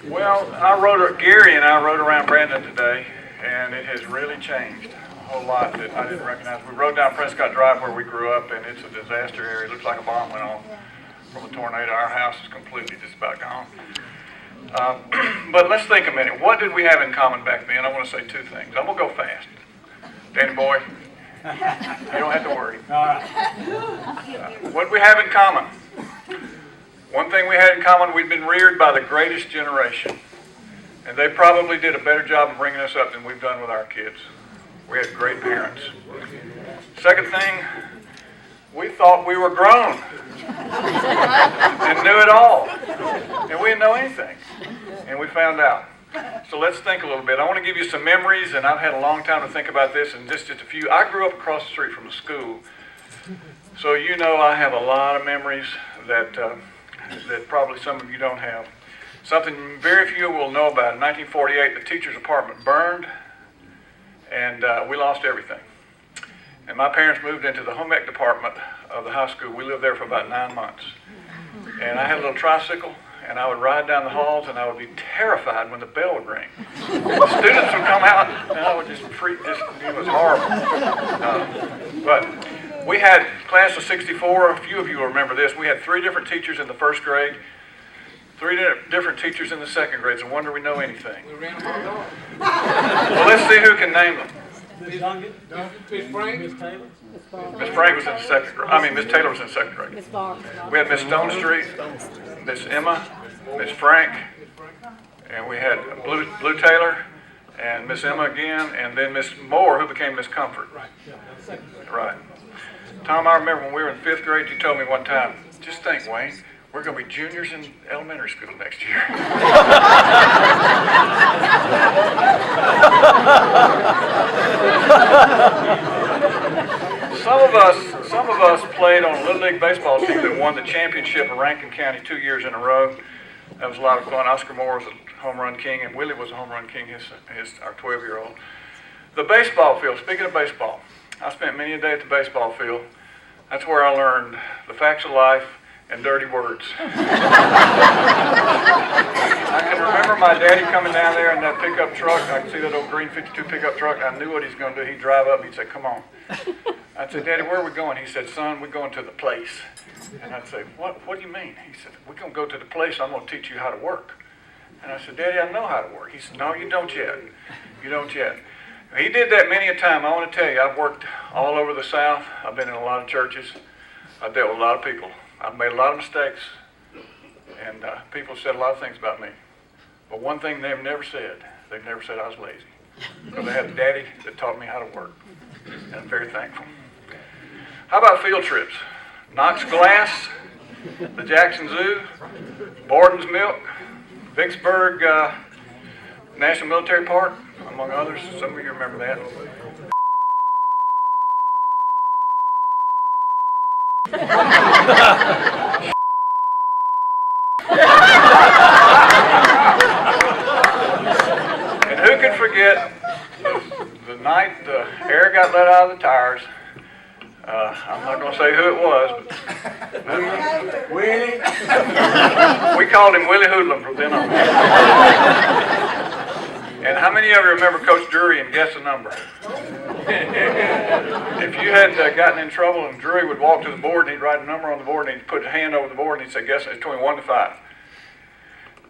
Well, Gary and I rode around Brandon today, and it has really changed a whole lot that I didn't recognize. We rode down Prescott Drive where we grew up, and it's a disaster area. It looks like a bomb went off from a tornado. Our house is completely just about gone. But let's think a minute. What did we have in common back then? I want to say two things. I'm going to go fast. Danny boy, you don't have to worry. What did we have in common? One thing we had in common, we'd been reared by the greatest generation. And they probably did a better job of bringing us up than we've done with our kids. We had great parents. Second thing, we thought we were grown and knew it all. And we didn't know anything. And we found out. So let's think a little bit. I want to give you some memories, and I've had a long time to think about this, and just a few. I grew up across the street from the school. So you know I have a lot of memories that probably some of you don't have. Something very few will know about. In 1948, the teacher's apartment burned, and we lost everything. And my parents moved into the home ec department of the high school. We lived there for about 9 months. And I had a little tricycle, and I would ride down the halls, and I would be terrified when the bell would ring. The students would come out, and I would just freak. It was horrible. But we had class of 64. A few of you will remember this. We had 3 different teachers in the first grade, 3 different teachers in the second grade. It's a wonder we know anything. Well, let's see who can name them. Miss Frank? Miss Taylor? Miss Frank was in the second grade. Miss Taylor was in the second grade. We had Miss Stonestreet, Miss Emma, Miss Frank, and we had Blue Taylor, and Miss Emma again, and then Miss Moore, who became Miss Comfort. Right. Tom, I remember when we were in 5th grade, you told me one time, just think, Wayne, we're going to be juniors in elementary school next year. Some of us played on a Little League baseball team that won the championship of Rankin County 2 years in a row. That was a lot of fun. Oscar Moore was a home run king, and Willie was a home run king, our 12-year-old. The baseball field, speaking of baseball, I spent many a day at the baseball field. That's where I learned the facts of life and dirty words. I can remember my daddy coming down there in that pickup truck. I could see that old green 52 pickup truck. I knew what he's going to do. He'd drive up and he'd say, come on. I'd say, Daddy, where are we going? He said, son, we're going to the place. And I'd say, what do you mean? He said, we're going to go to the place. I'm going to teach you how to work. And I said, Daddy, I know how to work. He said, no, you don't yet. You don't yet. He did that many a time. I want to tell you, I've worked all over the South. I've been in a lot of churches. I've dealt with a lot of people. I've made a lot of mistakes, and people said a lot of things about me. But one thing they've never said I was lazy. Because I had a daddy that taught me how to work, and I'm very thankful. How about field trips? Knox Glass, the Jackson Zoo, Borden's Milk, Vicksburg National Military Park, among others. Some of you remember that. And who could forget the night the air got let out of the tires? I'm not going to say who it was, but Willie? We called him Willie Hoodlum from then on. And how many of you remember Coach Drury and Guess the Number? If you had gotten in trouble and Drury would walk to the board and he'd write a number on the board and he'd put a hand over the board and he'd say, guess it's between 1 to 5.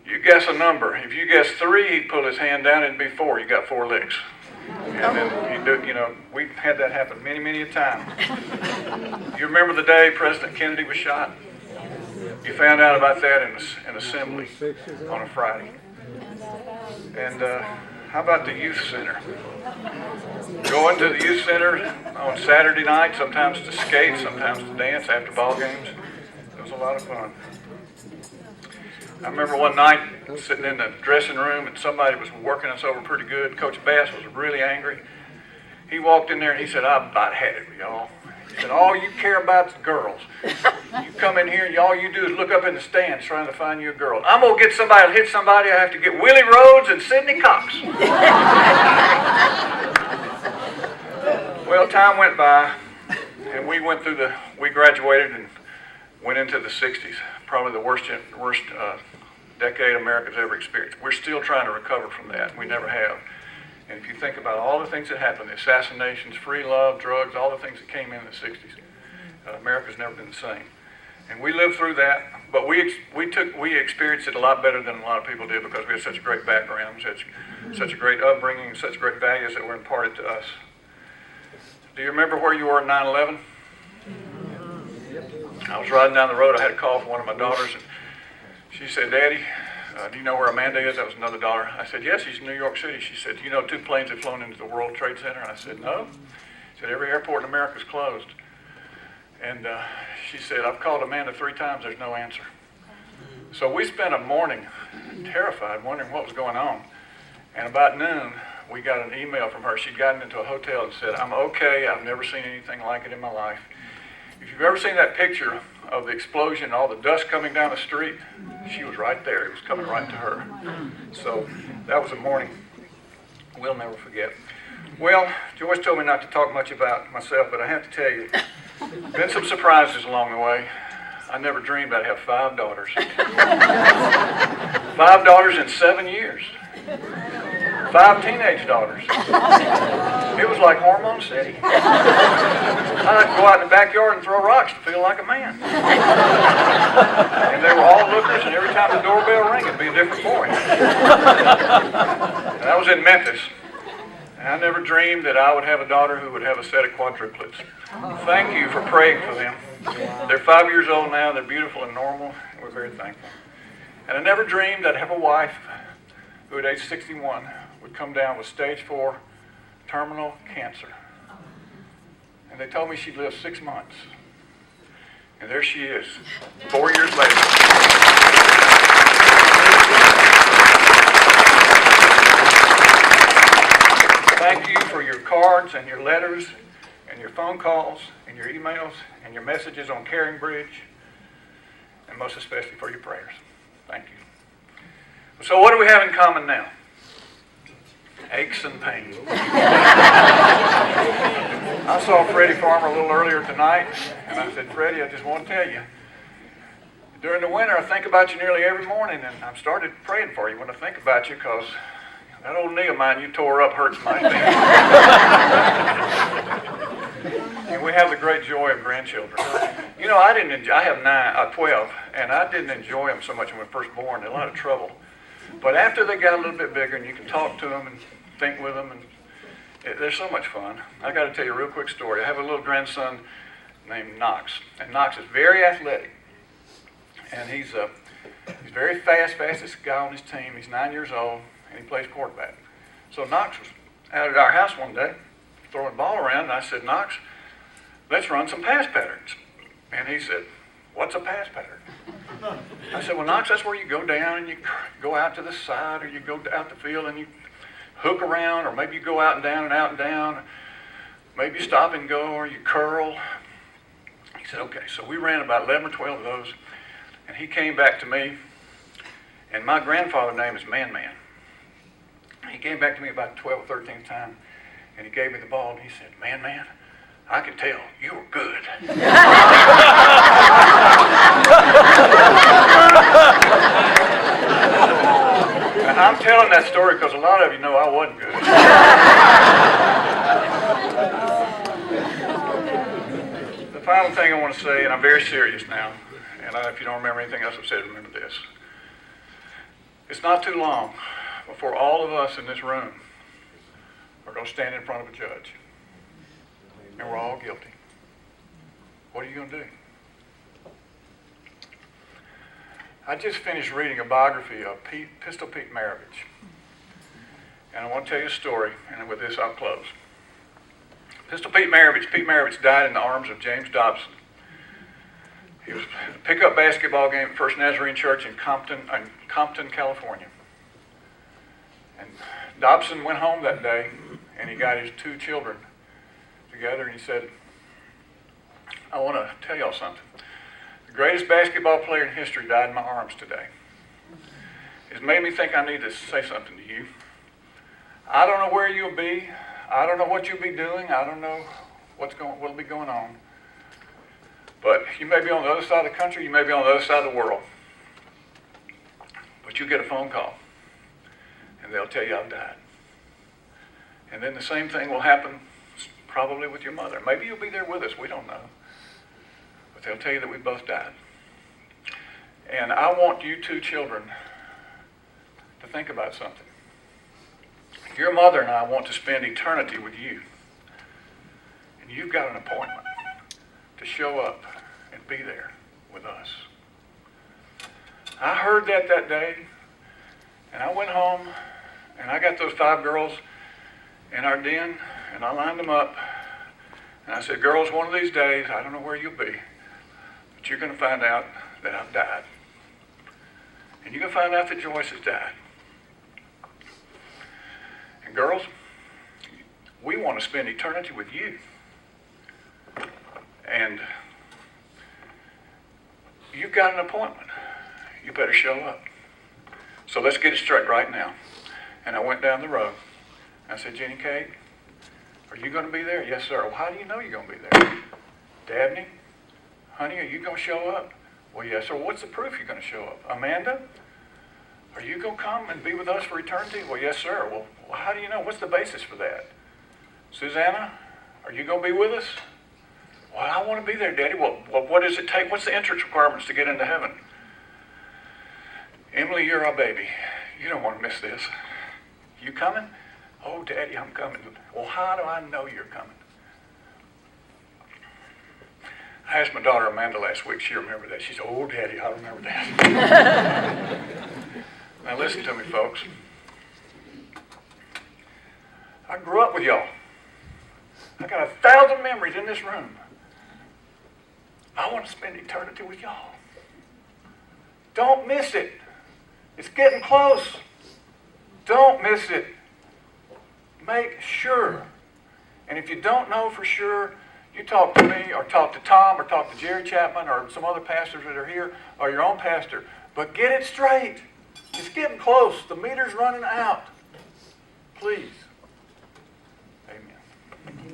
You guess a number. If you guess 3, he'd pull his hand down and it'd be 4. You got 4 licks. And then he'd do, we've had that happen many, many a time. You remember the day President Kennedy was shot? You found out about that in assembly on a Friday. And how about the youth center? Going to the youth center on Saturday night, sometimes to skate, sometimes to dance after ball games. It was a lot of fun. I remember one night sitting in the dressing room and somebody was working us over pretty good. Coach Bass was really angry. He walked in there and he said, I've about had it with y'all. He said, all you care about is girls. You come in here and all you do is look up in the stands trying to find you a girl. I'm going to get somebody to hit somebody. I have to get Willie Rhodes and Sidney Cox. Well, time went by and we graduated and went into the 60s. Probably the worst decade America's ever experienced. We're still trying to recover from that. We never have. And if you think about all the things that happened, the assassinations, free love, drugs, all the things that came in the 60s, America's never been the same. And we lived through that, but we experienced it a lot better than a lot of people did because we had such a great background, such a great upbringing, such great values that were imparted to us. Do you remember where you were in 9/11? I was riding down the road. I had a call from one of my daughters, and she said, "Daddy, do you know where Amanda is?" That was another daughter. I said, "Yes, she's in New York City." She said, "Do you know 2 planes have flown into the World Trade Center?" And I said, "No." She said, "Every airport in America is closed." And she said, "I've called Amanda 3 times. There's no answer." So we spent a morning terrified, wondering what was going on. And about noon, we got an email from her. She'd gotten into a hotel and said, "I'm okay. I've never seen anything like it in my life." If you've ever seen that picture of the explosion, all the dust coming down the street, she was right there. It was coming right to her. So that was a morning we'll never forget. Well, Joyce told me not to talk much about myself, but I have to tell you, been some surprises along the way. I never dreamed I'd have 5 daughters. 5 daughters in 7 years. 5 teenage daughters. It was like Hormone City. I'd go out in the backyard and throw rocks to feel like a man. And they were all lookers, and every time the doorbell rang, it'd be a different boy. And that was in Memphis. And I never dreamed that I would have a daughter who would have a set of quadruplets. Thank you for praying for them. They're 5 years old now. They're beautiful and normal. And we're very thankful. And I never dreamed I'd have a wife who at age 61 would come down with stage 4 terminal cancer. And they told me she'd live 6 months. And there she is, 4 years later. Thank you for your cards and your letters and your phone calls and your emails and your messages on Caring Bridge, and most especially for your prayers. Thank you. So what do we have in common now? Aches and pains. I saw Freddie Farmer a little earlier tonight, and I said, "Freddie, I just want to tell you, during the winter I think about you nearly every morning, and I've started praying for you when I think about you, because that old knee of mine you tore up hurts my knee." And we have the great joy of grandchildren. You know, I have 12, and I didn't enjoy them so much when we were first born. They're a lot of trouble. But after they got a little bit bigger, and you can talk to them and think with them, and they're so much fun. I got to tell you a real quick story. I have a little grandson named Knox, and Knox is very athletic, and he's very fastest guy on his team. He's 9 years old, and he plays quarterback. So Knox was out at our house one day, throwing the ball around, and I said, "Knox, let's run some pass patterns." And he said, "What's a pass pattern?" I said, "Well, Knox, that's where you go down and you go out to the side, or you go out the field and you hook around, or maybe you go out and down and out and down. Maybe you stop and go, or you curl." He said, "Okay." So we ran about 11 or 12 of those, and he came back to me, and my grandfather's name is Man Man. He came back to me about the 12th or 13th time, and he gave me the ball, and he said, "Man Man, I could tell you were good." I'm telling that story because a lot of you know I wasn't good. The final thing I want to say, and I'm very serious now, and if you don't remember anything else I've said, remember this. It's not too long before all of us in this room are going to stand in front of a judge. And we're all guilty. What are you going to do? I just finished reading a biography of Pistol Pete Maravich. And I want to tell you a story, and with this I'll close. Pistol Pete Maravich died in the arms of James Dobson. He was at a pickup basketball game at First Nazarene Church in Compton, California. And Dobson went home that day, and he got his 2 children together, and he said, "I want to tell y'all something. The greatest basketball player in history died in my arms today. It's made me think I need to say something to you. I don't know where you'll be. I don't know what you'll be doing. I don't know what'll be going on. But you may be on the other side of the country. You may be on the other side of the world. But But you get a phone call, and they'll tell you I've died. And then the same thing will happen probably with your mother. Maybe you'll be there with us, we don't know. But they'll tell you that we both died. And I want you two children to think about something. Your mother and I want to spend eternity with you. And you've got an appointment to show up and be there with us. I heard that day, and I went home, and I got those 5 girls in our den, and I lined them up, and I said, girls, one of these days, I don't know where you'll be, but you're going to find out that I've died. And you're going to find out that Joyce has died. And girls, we want to spend eternity with you. And you've got an appointment. You better show up. So let's get it straight right now. And I went down the road. I said, Jenny Kate, are you going to be there? Yes, sir. Well, how do you know you're going to be there? Dabney, honey, are you going to show up? Well, yes, sir. What's the proof you're going to show up? Amanda, are you going to come and be with us for eternity? Well, yes, sir. Well, how do you know? What's the basis for that? Susanna, are you going to be with us? Well, I want to be there, Daddy. Well, what does it take? What's the entrance requirements to get into heaven? Emily, you're our baby. You don't want to miss this. You coming? Oh, Daddy, I'm coming. Well, how do I know you're coming? I asked my daughter Amanda last week. She remembered that. She said, oh, Daddy, I remember that. Now listen to me, folks. I grew up with y'all. I got 1,000 memories in this room. I want to spend eternity with y'all. Don't miss it. It's getting close. Don't miss it. Make sure. And if you don't know for sure, you talk to me or talk to Tom or talk to Jerry Chapman or some other pastors that are here or your own pastor. But get it straight. It's getting close. The meter's running out. Please. Amen.